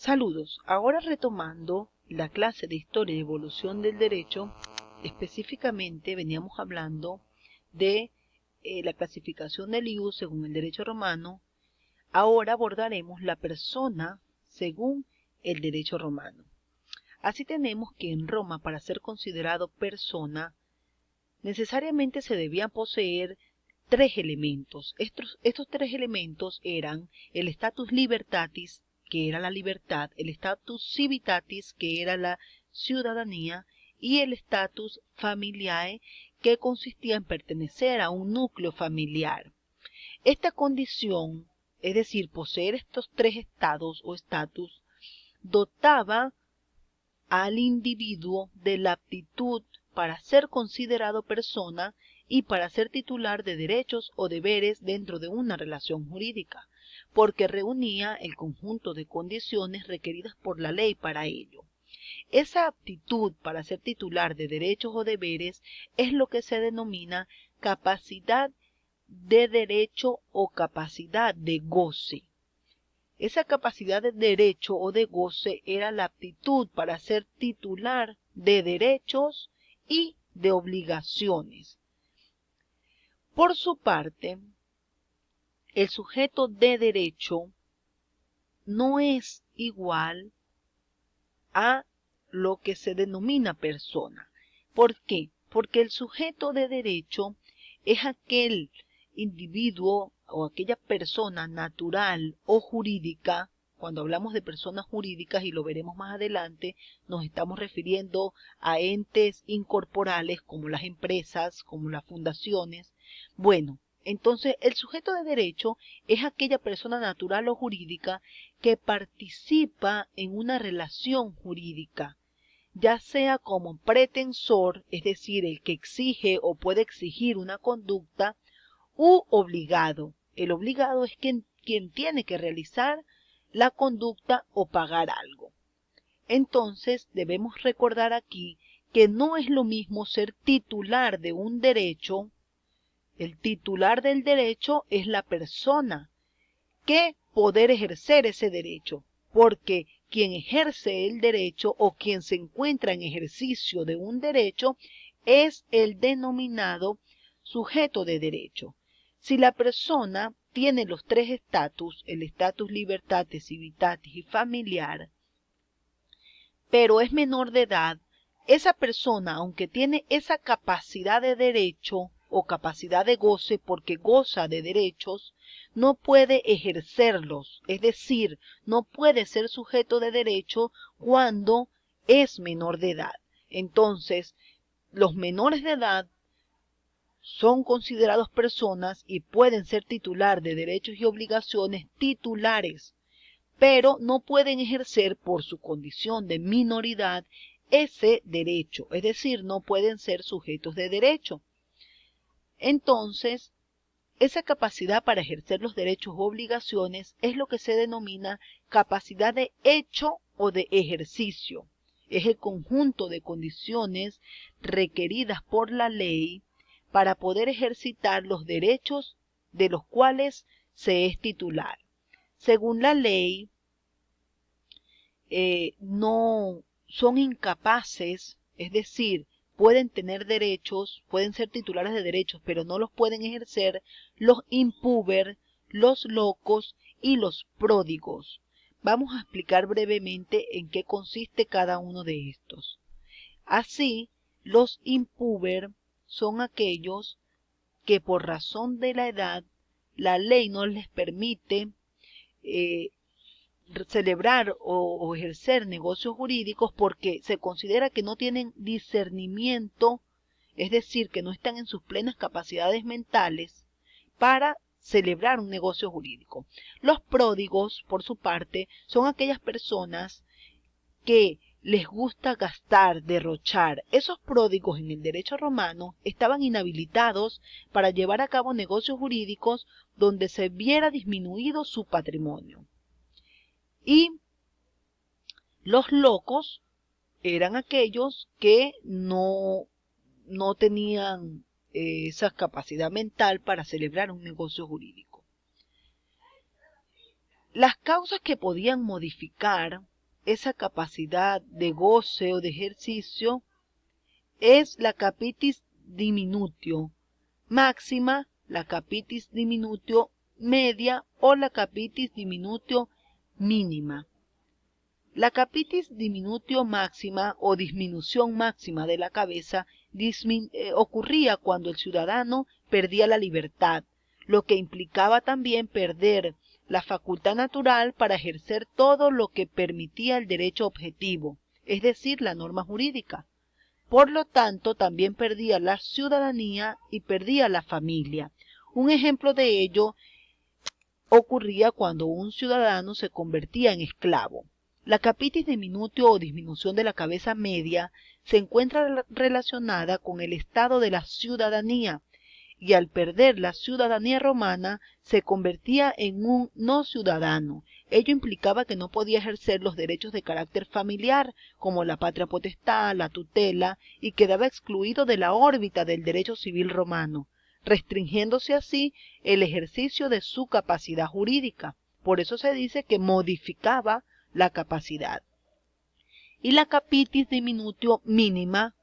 Saludos, ahora retomando la clase de Historia y Evolución del Derecho, específicamente veníamos hablando de la clasificación del ius según el derecho romano. Ahora abordaremos la persona según el derecho romano. Así tenemos que en Roma, para ser considerado persona, necesariamente se debían poseer tres elementos. Estos tres elementos eran el status libertatis, que era la libertad, el status civitatis, que era la ciudadanía, y el status familiae, que consistía en pertenecer a un núcleo familiar. Esta condición, es decir, poseer estos tres estados o status, dotaba al individuo de la aptitud para ser considerado persona y para ser titular de derechos o deberes dentro de una relación jurídica, porque reunía el conjunto de condiciones requeridas por la ley para ello. Esa aptitud para ser titular de derechos o deberes es lo que se denomina capacidad de derecho o capacidad de goce. Esa capacidad de derecho o de goce era la aptitud para ser titular de derechos y de obligaciones. Por su parte, el sujeto de derecho no es igual a lo que se denomina persona. ¿Por qué? Porque el sujeto de derecho es aquel individuo o aquella persona natural o jurídica. Cuando hablamos de personas jurídicas, y lo veremos más adelante, nos estamos refiriendo a entes incorporales como las empresas, como las fundaciones. Bueno, entonces el sujeto de derecho es aquella persona natural o jurídica que participa en una relación jurídica, ya sea como pretensor, es decir, el que exige o puede exigir una conducta, u obligado. El obligado es quien tiene que realizar la conducta o pagar algo. Entonces, debemos recordar aquí que no es lo mismo ser titular de un derecho. El titular del derecho es la persona que poder ejercer ese derecho, porque quien ejerce el derecho o quien se encuentra en ejercicio de un derecho es el denominado sujeto de derecho. Si la persona tiene los tres estatus, el estatus libertatis, civitatis y familiar, pero es menor de edad, esa persona, aunque tiene esa capacidad de derecho o capacidad de goce porque goza de derechos, no puede ejercerlos, es decir, no puede ser sujeto de derecho cuando es menor de edad. Entonces, los menores de edad son considerados personas y pueden ser titular de derechos y obligaciones titulares, pero no pueden ejercer por su condición de minoridad ese derecho, es decir, no pueden ser sujetos de derecho. Entonces, esa capacidad para ejercer los derechos u obligaciones es lo que se denomina capacidad de hecho o de ejercicio. Es el conjunto de condiciones requeridas por la ley para poder ejercitar los derechos de los cuales se es titular. Según la ley, no son incapaces, es decir, pueden tener derechos, pueden ser titulares de derechos, pero no los pueden ejercer los impúber, los locos y los pródigos. Vamos a explicar brevemente en qué consiste cada uno de estos. Así, los impúber son aquellos que por razón de la edad la ley no les permite celebrar o ejercer negocios jurídicos porque se considera que no tienen discernimiento, es decir, que no están en sus plenas capacidades mentales para celebrar un negocio jurídico. Los pródigos, por su parte, son aquellas personas que les gusta gastar, derrochar. Esos pródigos en el derecho romano estaban inhabilitados para llevar a cabo negocios jurídicos donde se viera disminuido su patrimonio. Y los locos eran aquellos que no tenían esa capacidad mental para celebrar un negocio jurídico. Las causas que podían modificar esa capacidad de goce o de ejercicio es la capitis diminutio máxima, la capitis diminutio media o la capitis diminutio mínima. La capitis diminutio máxima o disminución máxima de la cabeza ocurría cuando el ciudadano perdía la libertad, lo que implicaba también perder la facultad natural para ejercer todo lo que permitía el derecho objetivo, es decir, la norma jurídica. Por lo tanto, también perdía la ciudadanía y perdía la familia. Un ejemplo de ello ocurría cuando un ciudadano se convertía en esclavo. La capitis diminutio o disminución de la cabeza media se encuentra relacionada con el estado de la ciudadanía, y al perder la ciudadanía romana se convertía en un no ciudadano. Ello implicaba que no podía ejercer los derechos de carácter familiar, como la patria potestad, la tutela, y quedaba excluido de la órbita del derecho civil romano, restringiéndose así el ejercicio de su capacidad jurídica. Por eso se dice que modificaba la capacidad. Y la capitis diminutio mínima,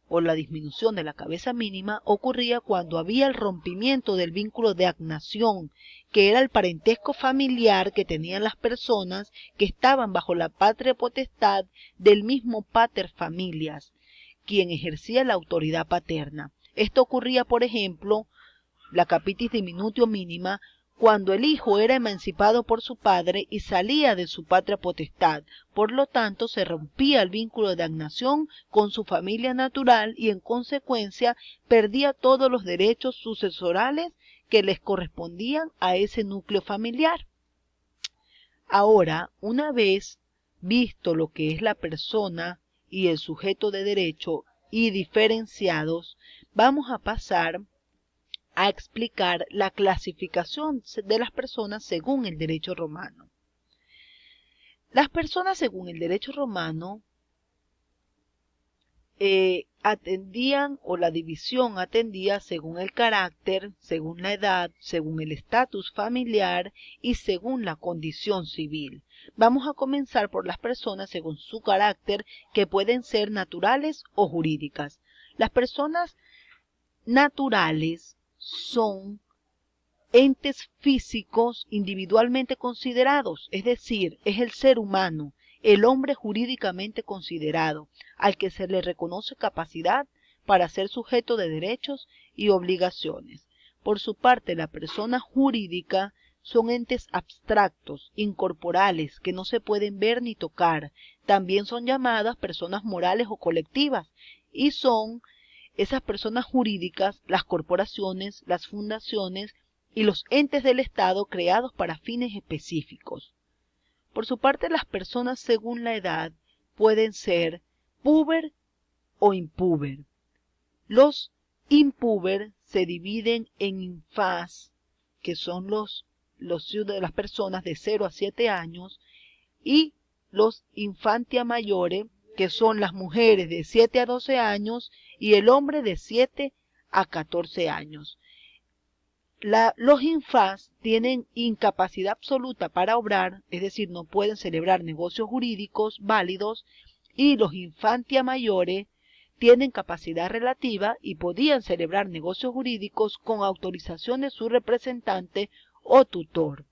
o la disminución de la cabeza mínima, ocurría cuando había el rompimiento del vínculo de agnación, que era el parentesco familiar que tenían las personas que estaban bajo la patria potestad del mismo pater familias, quien ejercía la autoridad paterna. Esto ocurría, por ejemplo, la capitis diminutio mínima, cuando el hijo era emancipado por su padre y salía de su patria potestad. Por lo tanto, se rompía el vínculo de agnación con su familia natural y en consecuencia perdía todos los derechos sucesorales que les correspondían a ese núcleo familiar. Ahora, una vez visto lo que es la persona y el sujeto de derecho y diferenciados, vamos a pasar a explicar la clasificación de las personas según el derecho romano. Las personas según el derecho romano atendían, o la división atendía según el carácter, según la edad, según el estatus familiar y según la condición civil. Vamos a comenzar por las personas según su carácter, que pueden ser naturales o jurídicas. Las personas naturales son entes físicos individualmente considerados, es decir, es el ser humano, el hombre jurídicamente considerado, al que se le reconoce capacidad para ser sujeto de derechos y obligaciones. Por su parte, la persona jurídica son entes abstractos, incorporales, que no se pueden ver ni tocar. También son llamadas personas morales o colectivas, y son esas personas jurídicas, las corporaciones, las fundaciones y los entes del Estado creados para fines específicos. Por su parte, las personas según la edad pueden ser puber o impúber. Los impúber se dividen en infas, que son las personas de 0 a 7 años, y los infantia mayores, que son las mujeres de 7 a 12 años y el hombre de 7 a 14 años. Los infas tienen incapacidad absoluta para obrar, es decir, no pueden celebrar negocios jurídicos válidos, y los infantia mayores tienen capacidad relativa y podían celebrar negocios jurídicos con autorización de su representante o tutor.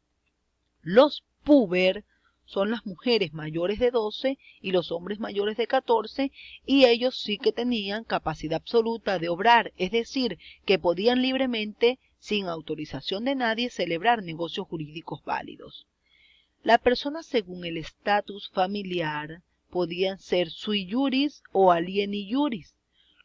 Los puber son las mujeres mayores de 12 y los hombres mayores de 14, y ellos sí que tenían capacidad absoluta de obrar, es decir, que podían libremente, sin autorización de nadie, celebrar negocios jurídicos válidos. La persona según el estatus familiar podían ser sui juris o alieni juris.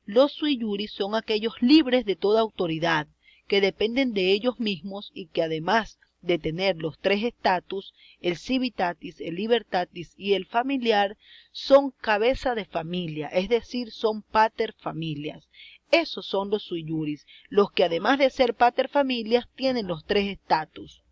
Los sui juris son aquellos libres de toda autoridad, que dependen de ellos mismos y que además de tener los tres estatus, el civitatis, el libertatis y el familiar, son cabeza de familia, es decir, son pater familias. Esos son los sui juris, los que además de ser pater familias tienen los tres estatus.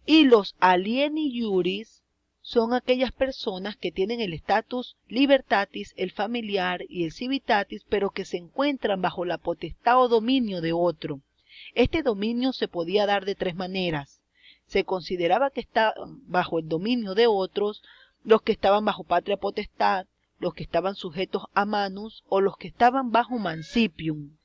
Y los alieni juris son aquellas personas que tienen el estatus libertatis, el familiar y el civitatis, pero que se encuentran bajo la potestad o dominio de otro. Este dominio se podía dar de tres maneras. Se consideraba que estaban bajo el dominio de otros los que estaban bajo patria potestad, los que estaban sujetos a manus o los que estaban bajo mancipium.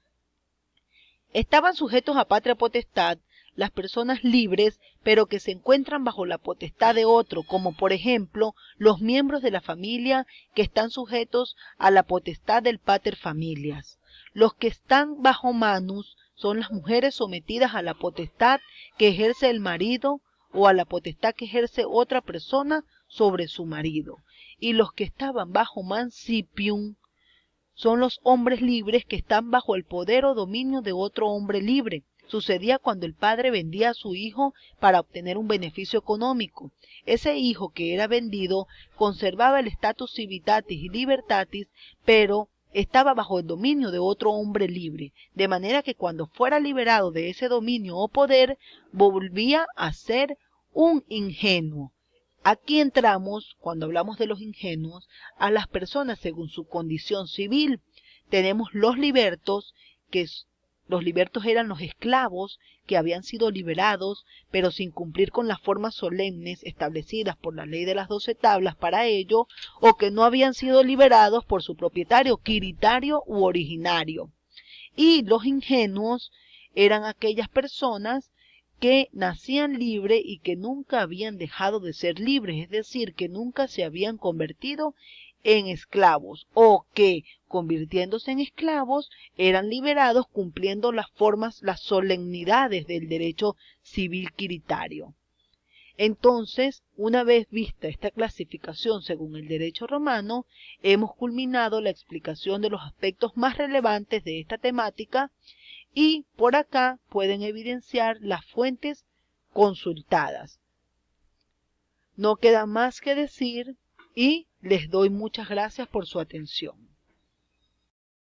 Estaban sujetos a patria potestad las personas libres, pero que se encuentran bajo la potestad de otro, como por ejemplo los miembros de la familia que están sujetos a la potestad del pater familias. Los que están bajo manus son las mujeres sometidas a la potestad que ejerce el marido o a la potestad que ejerce otra persona sobre su marido. Y los que estaban bajo mancipium son los hombres libres que están bajo el poder o dominio de otro hombre libre. Sucedía cuando el padre vendía a su hijo para obtener un beneficio económico. Ese hijo que era vendido conservaba el status civitatis y libertatis, pero estaba bajo el dominio de otro hombre libre, de manera que cuando fuera liberado de ese dominio o poder, volvía a ser un ingenuo. Aquí entramos, cuando hablamos de los ingenuos, a las personas según su condición civil. Tenemos los libertos, los libertos eran los esclavos que habían sido liberados, pero sin cumplir con las formas solemnes establecidas por la ley de las 12 tablas para ello, o que no habían sido liberados por su propietario, quiritario u originario. Y los ingenuos eran aquellas personas que nacían libres y que nunca habían dejado de ser libres, es decir, que nunca se habían convertido en esclavos o que, convirtiéndose en esclavos, eran liberados cumpliendo las formas, las solemnidades del derecho civil quiritario. Entonces, una vez vista esta clasificación según el derecho romano, hemos culminado la explicación de los aspectos más relevantes de esta temática y por acá pueden evidenciar las fuentes consultadas. No queda más que decir y les doy muchas gracias por su atención.